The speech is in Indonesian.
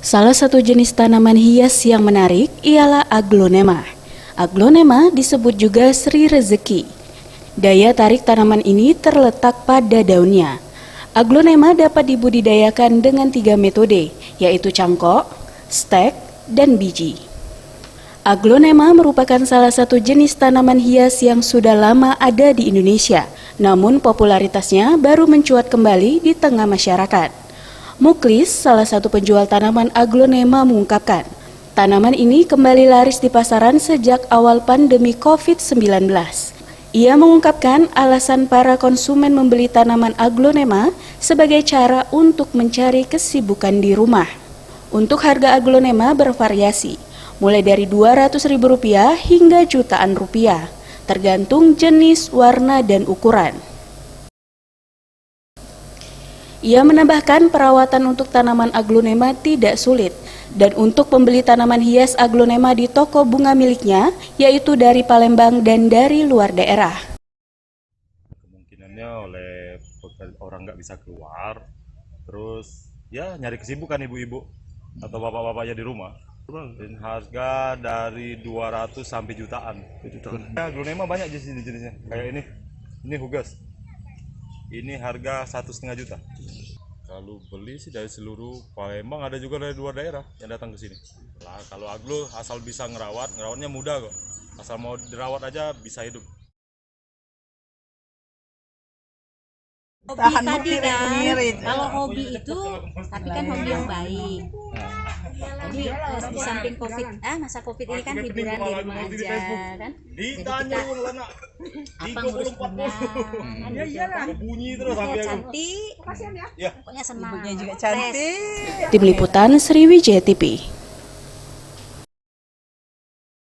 Salah satu jenis tanaman hias yang menarik ialah aglonema. Aglonema disebut juga Sri Rezeki. Daya tarik tanaman ini terletak pada daunnya. Aglonema dapat dibudidayakan dengan 3 metode, yaitu cangkok, stek, dan biji. Aglonema merupakan salah satu jenis tanaman hias yang sudah lama ada di Indonesia, namun popularitasnya baru mencuat kembali di tengah masyarakat. Muklis, salah satu penjual tanaman aglonema, mengungkapkan, tanaman ini kembali laris di pasaran sejak awal pandemi COVID-19. Ia mengungkapkan alasan para konsumen membeli tanaman aglonema sebagai cara untuk mencari kesibukan di rumah. Untuk harga aglonema bervariasi, mulai dari Rp200.000 hingga jutaan rupiah, tergantung jenis, warna, dan ukuran. Ia menambahkan perawatan untuk tanaman aglonema tidak sulit, dan untuk pembeli tanaman hias aglonema di toko bunga miliknya, yaitu dari Palembang dan dari luar daerah. Kemungkinannya oleh orang nggak bisa keluar, terus ya nyari kesibukan ibu-ibu atau bapak-bapaknya di rumah. Dan harga dari 200 sampai jutaan. Aglonema banyak jenisnya. Kayak ini Hugas. Ini harga 1,5 juta. Kalau beli sih dari seluruh Palembang, ada juga dari luar daerah yang datang ke sini. Nah, kalau aglo asal bisa ngerawatnya mudah kok. Asal mau dirawat aja bisa hidup. Hobi tadi kan, kalau hobi itu, tapi kan hobi yang baik. Jadi di samping masa COVID ini kan hiburan di rumah aja kan. Jadi kita apa ngurus bunga, Bunyi terus sampai cantik, pokoknya senang. Ibunya juga cantik. Tim Liputan Sriwijaya TV.